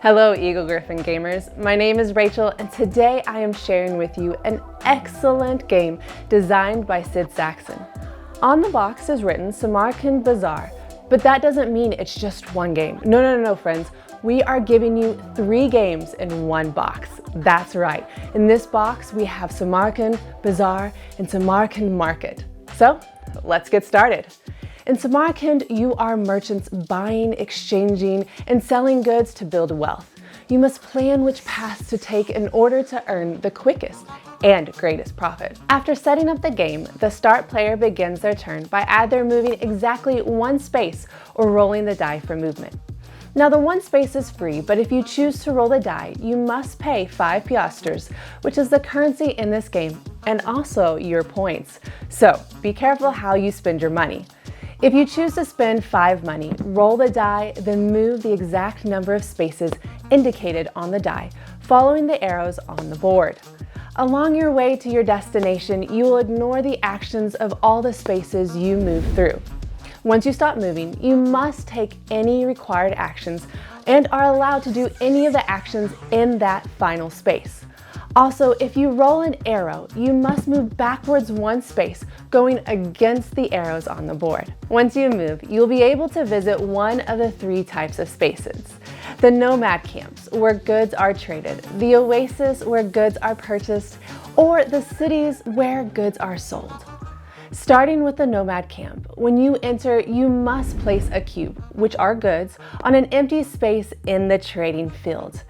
Hello Eagle-Gryphon gamers, my name is Rachel and today I am sharing with you an excellent game designed by Sid Saxon. On the box is written Samarkand Bazaar, but that doesn't mean it's just one game. No friends, we are giving you 3 games in one box. That's right, in this box we have Samarkand Bazaar and Samarkand Market. So let's get started. In Samarkand, you are merchants buying, exchanging, and selling goods to build wealth. You must plan which paths to take in order to earn the quickest and greatest profit. After setting up the game, the start player begins their turn by either moving exactly 1 space or rolling the die for movement. Now the 1 space is free, but if you choose to roll the die, you must pay 5 piastres, which is the currency in this game, and also your points. So be careful how you spend your money. If you choose to spend 5 money, roll the die, then move the exact number of spaces indicated on the die, following the arrows on the board. Along your way to your destination, you will ignore the actions of all the spaces you move through. Once you stop moving, you must take any required actions and are allowed to do any of the actions in that final space. Also, if you roll an arrow, you must move backwards 1 space, going against the arrows on the board. Once you move, you'll be able to visit one of the 3 types of spaces. The nomad camps, where goods are traded, the oasis, where goods are purchased, or the cities where goods are sold. Starting with the nomad camp, when you enter, you must place a cube, which are goods, on an empty space in the trading field.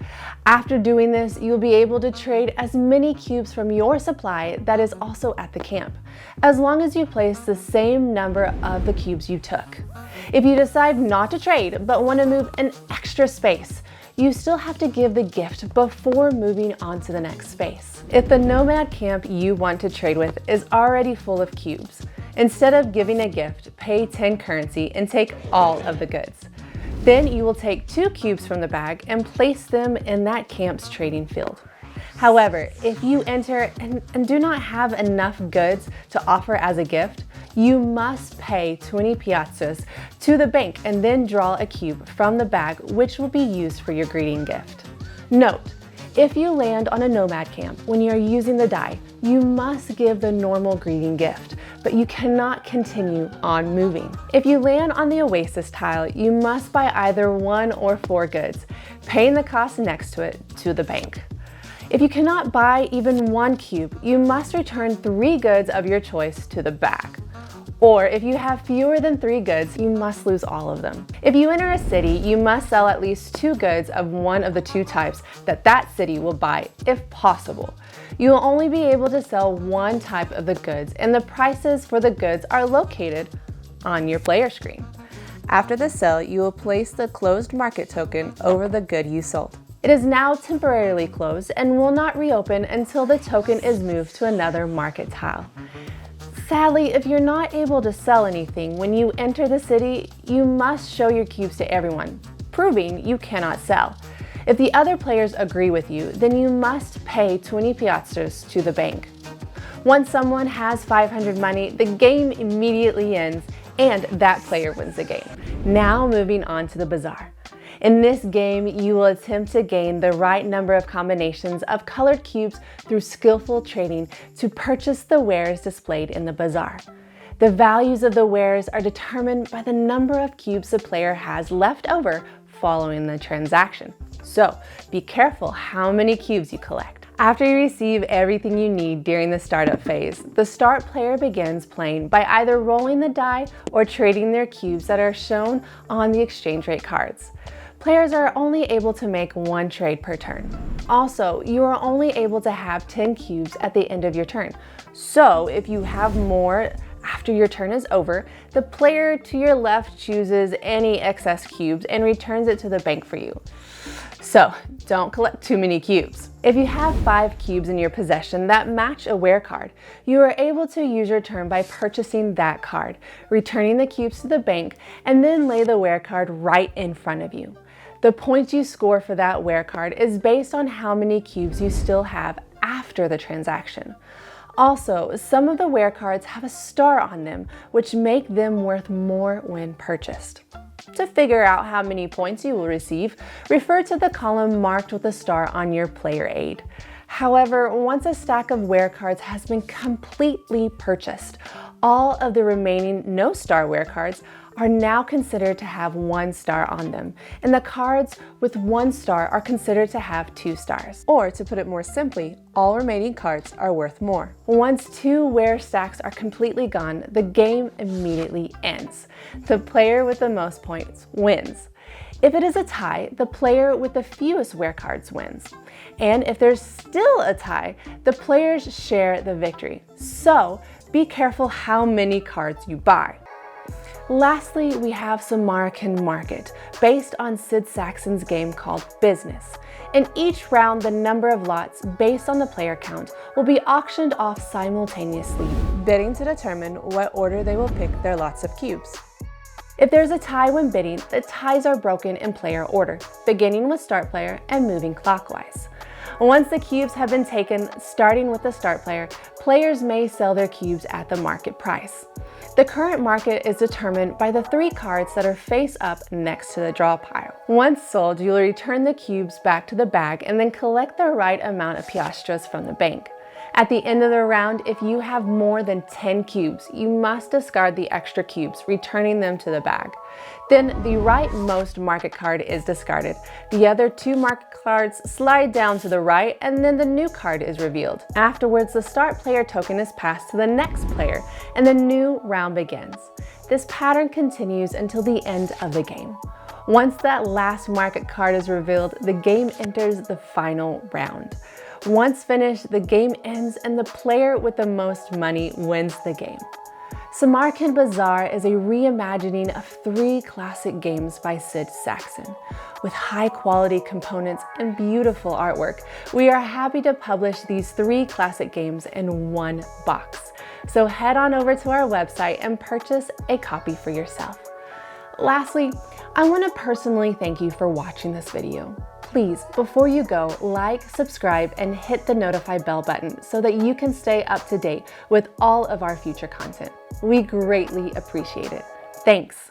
After doing this, you'll be able to trade as many cubes from your supply that is also at the camp, as long as you place the same number of the cubes you took. If you decide not to trade, but want to move an extra space, you still have to give the gift before moving on to the next space. If the nomad camp you want to trade with is already full of cubes, instead of giving a gift, pay 10 currency and take all of the goods. Then you will take 2 cubes from the bag and place them in that camp's trading field. However, if you enter and do not have enough goods to offer as a gift, you must pay 20 piastres to the bank and then draw a cube from the bag, which will be used for your greeting gift. Note, if you land on a nomad camp when you are using the die, you must give the normal greeting gift, but you cannot continue on moving. If you land on the oasis tile, you must buy either 1 or 4 goods, paying the cost next to it to the bank. If you cannot buy even 1 cube, you must return 3 goods of your choice to the bag. Or if you have fewer than 3 goods, you must lose all of them. If you enter a city, you must sell at least 2 goods of one of the 2 types that city will buy, if possible. You will only be able to sell 1 type of the goods, and the prices for the goods are located on your player screen. After the sale, you will place the closed market token over the good you sold. It is now temporarily closed and will not reopen until the token is moved to another market tile. Sadly, if you're not able to sell anything when you enter the city, you must show your cubes to everyone, proving you cannot sell. If the other players agree with you, then you must pay 20 piastres to the bank. Once someone has 500 money, the game immediately ends and that player wins the game. Now moving on to the bazaar. In this game, you will attempt to gain the right number of combinations of colored cubes through skillful trading to purchase the wares displayed in the bazaar. The values of the wares are determined by the number of cubes the player has left over following the transaction. So be careful how many cubes you collect. After you receive everything you need during the startup phase, the start player begins playing by either rolling the die or trading their cubes that are shown on the exchange rate cards. Players are only able to make 1 trade per turn. Also, you are only able to have 10 cubes at the end of your turn. So if you have more after your turn is over, the player to your left chooses any excess cubes and returns it to the bank for you. So don't collect too many cubes. If you have 5 cubes in your possession that match a ware card, you are able to use your turn by purchasing that card, returning the cubes to the bank, and then lay the ware card right in front of you. The points you score for that ware card is based on how many cubes you still have after the transaction. Also, some of the wear cards have a star on them, which make them worth more when purchased. To figure out how many points you will receive, refer to the column marked with a star on your player aid. However, once a stack of wear cards has been completely purchased, all of the remaining no-star wear cards are now considered to have 1 star on them, and the cards with 1 star are considered to have 2 stars. Or to put it more simply, all remaining cards are worth more. Once 2 wear stacks are completely gone, the game immediately ends. The player with the most points wins. If it is a tie, the player with the fewest wear cards wins. And if there's still a tie, the players share the victory. So be careful how many cards you buy. Lastly, we have Samarkand Market, based on Sid Sackson's game called Business. In each round, the number of lots based on the player count will be auctioned off simultaneously, bidding to determine what order they will pick their lots of cubes. If there's a tie when bidding, the ties are broken in player order, beginning with start player and moving clockwise. Once the cubes have been taken, starting with the start player, players may sell their cubes at the market price. The current market is determined by the 3 cards that are face up next to the draw pile. Once sold, you'll return the cubes back to the bag and then collect the right amount of piastras from the bank. At the end of the round, if you have more than 10 cubes, you must discard the extra cubes, returning them to the bag. Then the rightmost market card is discarded. The other 2 market cards slide down to the right, and then the new card is revealed. Afterwards, the start player token is passed to the next player, and the new round begins. This pattern continues until the end of the game. Once that last market card is revealed, the game enters the final round. Once finished, the game ends and the player with the most money wins the game. Samarkand Bazaar is a reimagining of 3 classic games by Sid Sackson. With high-quality components and beautiful artwork, we are happy to publish these 3 classic games in 1 box. So head on over to our website and purchase a copy for yourself. Lastly, I want to personally thank you for watching this video. Please, before you go, like, subscribe, and hit the notify bell button so that you can stay up to date with all of our future content. We greatly appreciate it. Thanks.